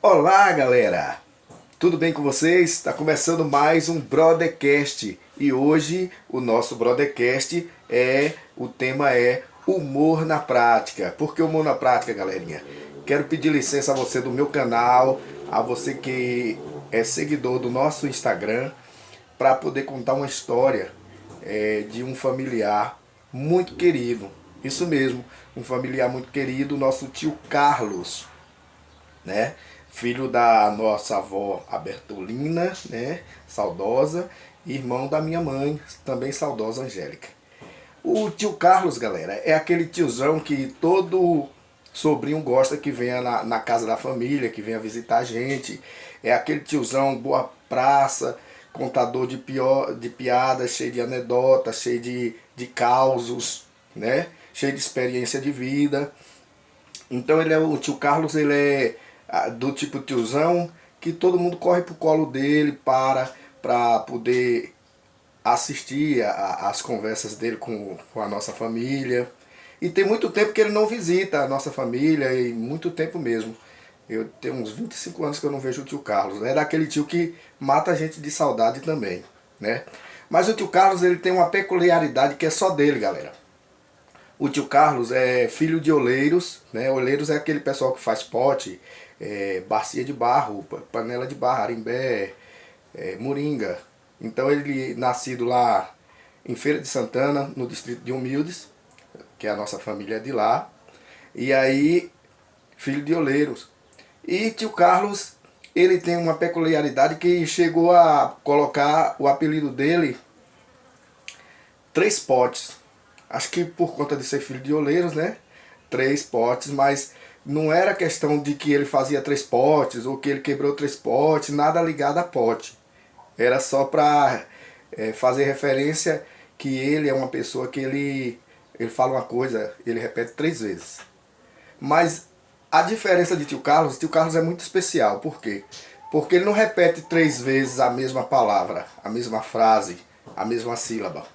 Olá, galera! Tudo bem com vocês? Está começando mais um Brothercast e hoje o nosso Brothercast o tema é humor na prática. Por que humor na prática, galerinha? Quero pedir licença a você do meu canal, a você que é seguidor do nosso Instagram, para poder contar uma história de um familiar muito querido. Isso mesmo, um familiar muito querido, nosso tio Carlos, né? Filho da nossa avó a Bertolina, né? Saudosa, e irmão da minha mãe, também saudosa Angélica. O tio Carlos, galera, é aquele tiozão que todo sobrinho gosta que venha na casa da família, que venha visitar a gente. É aquele tiozão boa praça, contador de piadas, cheio de anedotas, cheio de causos, né? Cheio de experiência de vida. Então o tio Carlos, ele é do tipo tiozão que todo mundo corre pro colo dele para poder assistir as conversas dele com a nossa família. E tem muito tempo que ele não visita a nossa família, e muito tempo mesmo. Eu tenho uns 25 anos que eu não vejo o tio Carlos. É daquele tio que mata a gente de saudade também, né? Mas o tio Carlos, ele tem uma peculiaridade que é só dele, galera. O tio Carlos é filho de oleiros, né? Oleiros é aquele pessoal que faz pote, bacia de barro, panela de barro, arimbé, moringa. Então ele nascido lá em Feira de Santana, no distrito de Humildes, que é a nossa família de lá. E aí, filho de oleiros. E tio Carlos, ele tem uma peculiaridade que chegou a colocar o apelido dele Três Potes. Acho que por conta de ser filho de oleiros, né? Três potes, mas não era questão de que ele fazia três potes ou que ele quebrou três potes, nada ligado a pote. Era só para fazer referência que ele é uma pessoa que ele fala uma coisa, ele repete três vezes. Mas a diferença de tio Carlos é muito especial. Por quê? Porque ele não repete três vezes a mesma palavra, a mesma frase, a mesma sílaba.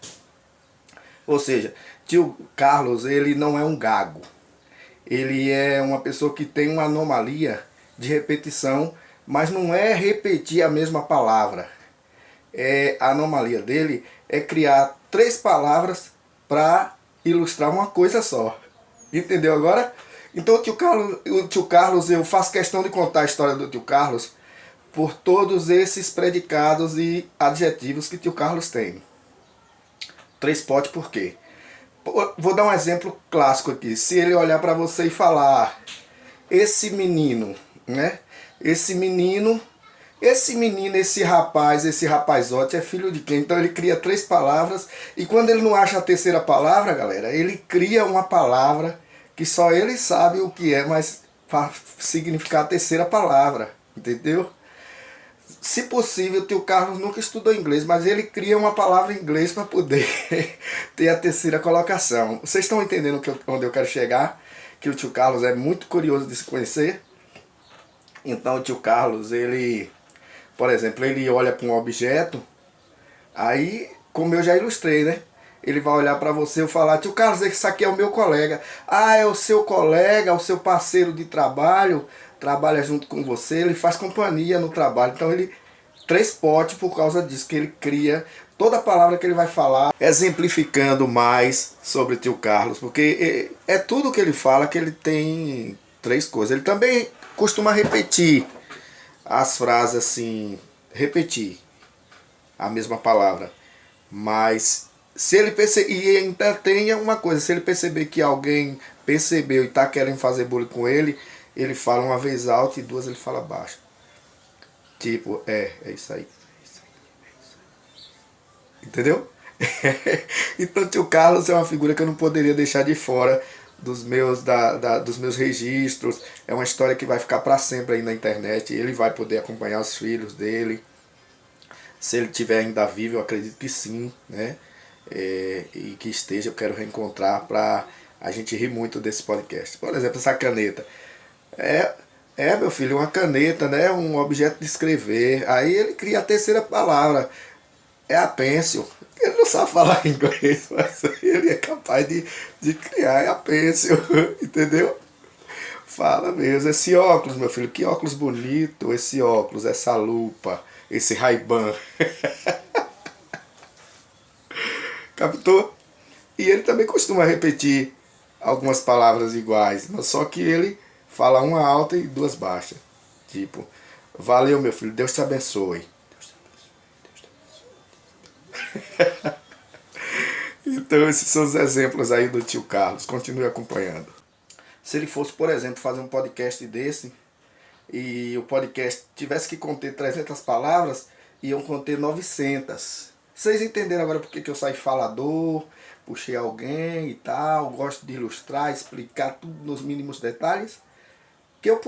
Ou seja, tio Carlos, ele não é um gago. Ele é uma pessoa que tem uma anomalia de repetição, mas não é repetir a mesma palavra. A anomalia dele é criar três palavras para ilustrar uma coisa só. Entendeu agora? Então o tio Carlos, eu faço questão de contar a história do tio Carlos por todos esses predicados e adjetivos que tio Carlos tem. Três potes por quê? Vou dar um exemplo clássico aqui. Se ele olhar para você e falar, esse menino, né? Esse menino, esse rapaz, esse rapazote é filho de quem? Então ele cria três palavras e quando ele não acha a terceira palavra, galera, ele cria uma palavra que só ele sabe o que é, mas para significar a terceira palavra, entendeu? Se possível, o tio Carlos nunca estudou inglês, mas ele cria uma palavra em inglês para poder ter a terceira colocação. Vocês estão entendendo onde eu quero chegar? Que o tio Carlos é muito curioso de se conhecer. Então o tio Carlos, ele, por exemplo, ele olha para um objeto, aí, como eu já ilustrei, né? Ele vai olhar para você e falar, tio Carlos, esse aqui é o meu colega. Ah, é o seu colega, o seu parceiro de trabalho, trabalha junto com você, ele faz companhia no trabalho. Então ele três potes por causa disso, que ele cria toda palavra que ele vai falar, exemplificando mais sobre o tio Carlos, porque é tudo que ele fala que ele tem três coisas. Ele também costuma repetir as frases assim, repetir a mesma palavra, mas se ele perceber, e ainda tem uma coisa, se ele perceber que alguém percebeu e está querendo fazer bullying com ele, ele fala uma vez alto e duas ele fala baixo. Tipo, é isso aí. Entendeu? Então tio Carlos é uma figura que eu não poderia deixar de fora dos meus registros. É uma história que vai ficar para sempre aí na internet. Ele vai poder acompanhar os filhos dele. Se ele estiver ainda vivo, eu acredito que sim, né? E que esteja, eu quero reencontrar para a gente rir muito desse podcast. Por exemplo, essa caneta. Meu filho, uma caneta, né? Um objeto de escrever. Aí ele cria a terceira palavra. É a pencil. Ele não sabe falar inglês, mas ele é capaz de criar. É a pencil, entendeu? Fala mesmo, esse óculos, meu filho, que óculos bonito, esse óculos, essa lupa, esse Ray-Ban. Captou? E ele também costuma repetir algumas palavras iguais, mas só que ele fala uma alta e duas baixas. Tipo, valeu meu filho, Deus te abençoe. Então esses são os exemplos aí do tio Carlos, continue acompanhando. Se ele fosse, por exemplo, fazer um podcast desse, e o podcast tivesse que conter 300 palavras, iam conter 900. Vocês entenderam agora porque que eu saí falador, puxei alguém e tal, gosto de ilustrar, explicar tudo nos mínimos detalhes? Que eu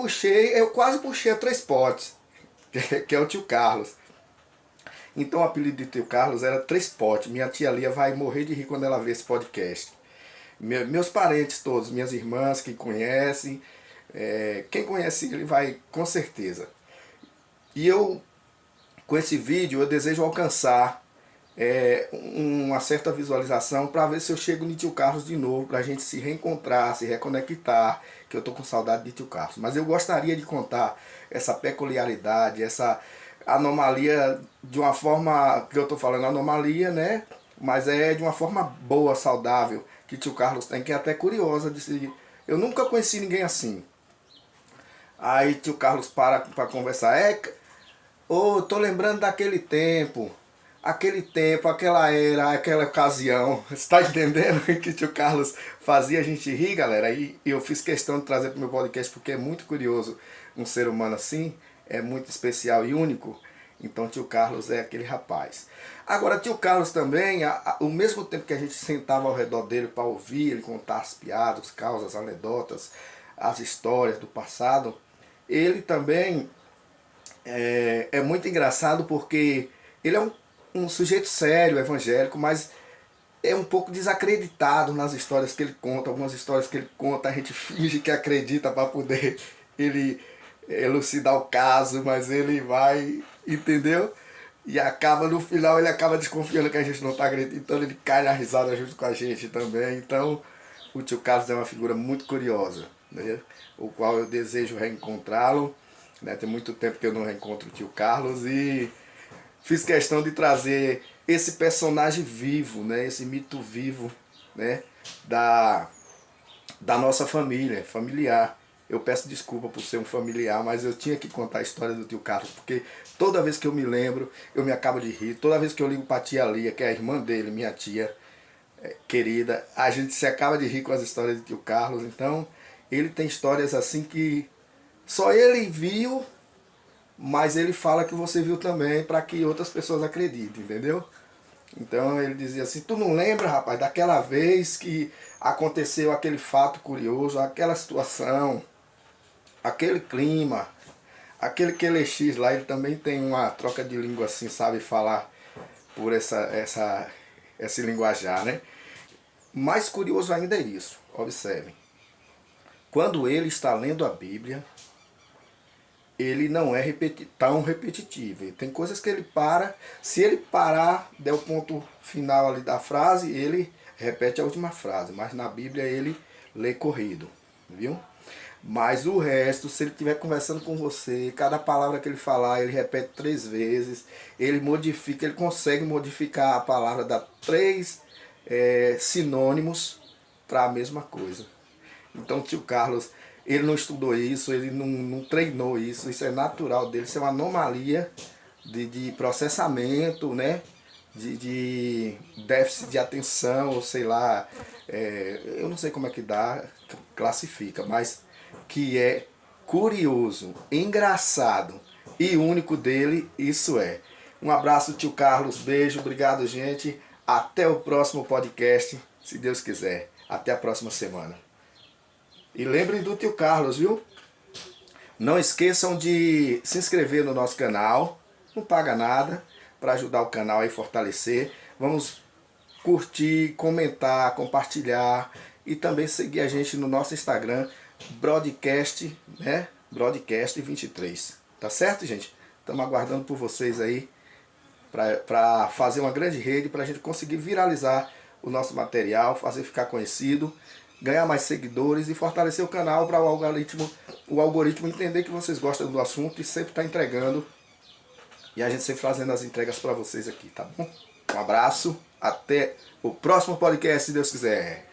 quase puxei a três potes, que é o tio Carlos. Então o apelido de tio Carlos era Três Potes. Minha tia Lia vai morrer de rir quando ela vê esse podcast. Meus parentes todos, minhas irmãs que conhecem, quem conhece ele vai com certeza. E eu, com esse vídeo, eu desejo alcançar uma certa visualização para ver se eu chego no tio Carlos de novo, para a gente se reencontrar, se reconectar, que eu tô com saudade de tio Carlos. Mas eu gostaria de contar essa peculiaridade, essa anomalia de uma forma que eu tô falando anomalia, né? Mas é de uma forma boa, saudável, que tio Carlos tem, que é até curiosa de se... Eu nunca conheci ninguém assim. Aí tio Carlos para conversar. Tô lembrando daquele tempo, aquela era, aquela ocasião. Você tá entendendo que tio Carlos fazia a gente rir, galera? E eu fiz questão de trazer para o meu podcast porque é muito curioso um ser humano assim, é muito especial e único. Então tio Carlos é aquele rapaz. Agora tio Carlos também, ao mesmo tempo que a gente sentava ao redor dele para ouvir ele contar as piadas, os causas, as anedotas, as histórias do passado, ele também é muito engraçado porque ele é um sujeito sério, evangélico, mas é um pouco desacreditado nas histórias que ele conta. Algumas histórias que ele conta a gente finge que acredita para poder ele elucidar o caso, mas ele vai, entendeu? E acaba no final, ele acaba desconfiando que a gente não está acreditando, ele cai na risada junto com a gente também. Então o tio Carlos é uma figura muito curiosa, né? O qual eu desejo reencontrá-lo, né? Tem muito tempo que eu não reencontro o tio Carlos e fiz questão de trazer esse personagem vivo, né? Esse mito vivo, né? Da nossa família, familiar. Eu peço desculpa por ser um familiar, mas eu tinha que contar a história do tio Carlos, porque toda vez que eu me lembro, eu me acabo de rir. Toda vez que eu ligo para a tia Lia, que é a irmã dele, minha tia querida, a gente se acaba de rir com as histórias do tio Carlos. Então, ele tem histórias assim que só ele viu, mas ele fala que você viu também para que outras pessoas acreditem, entendeu? Então ele dizia assim, tu não lembra, rapaz, daquela vez que aconteceu aquele fato curioso, aquela situação, aquele clima, aquele QLX lá, ele também tem uma troca de língua assim, sabe falar por esse linguajar, né? Mais curioso ainda é isso, observem. Quando ele está lendo a Bíblia, ele não é tão repetitivo. Tem coisas que ele para, se ele parar, der o ponto final ali da frase, ele repete a última frase. Mas na Bíblia ele lê corrido, viu? Mas o resto, se ele estiver conversando com você, cada palavra que ele falar, ele repete 3 vezes, ele modifica, ele consegue modificar a palavra, dá 3 sinônimos para a mesma coisa. Então tio Carlos, ele não estudou isso, ele não treinou isso é natural dele, isso é uma anomalia de processamento, né? De déficit de atenção, ou sei lá, eu não sei como é que dá, classifica, mas que é curioso, engraçado e único dele, isso é. Um abraço, tio Carlos, beijo, obrigado, gente. Até o próximo podcast, se Deus quiser. Até a próxima semana. E lembrem do tio Carlos, viu? Não esqueçam de se inscrever no nosso canal, não paga nada, para ajudar o canal a fortalecer. Vamos curtir, comentar, compartilhar e também seguir a gente no nosso Instagram, Broadcast, né? Broadcast 23. Tá certo, gente? Estamos aguardando por vocês aí para fazer uma grande rede, para a gente conseguir viralizar o nosso material, fazer ficar conhecido ganhar mais seguidores e fortalecer o canal para o algoritmo entender que vocês gostam do assunto e sempre estar entregando. E a gente sempre fazendo as entregas para vocês aqui, tá bom? Um abraço, até o próximo podcast, se Deus quiser.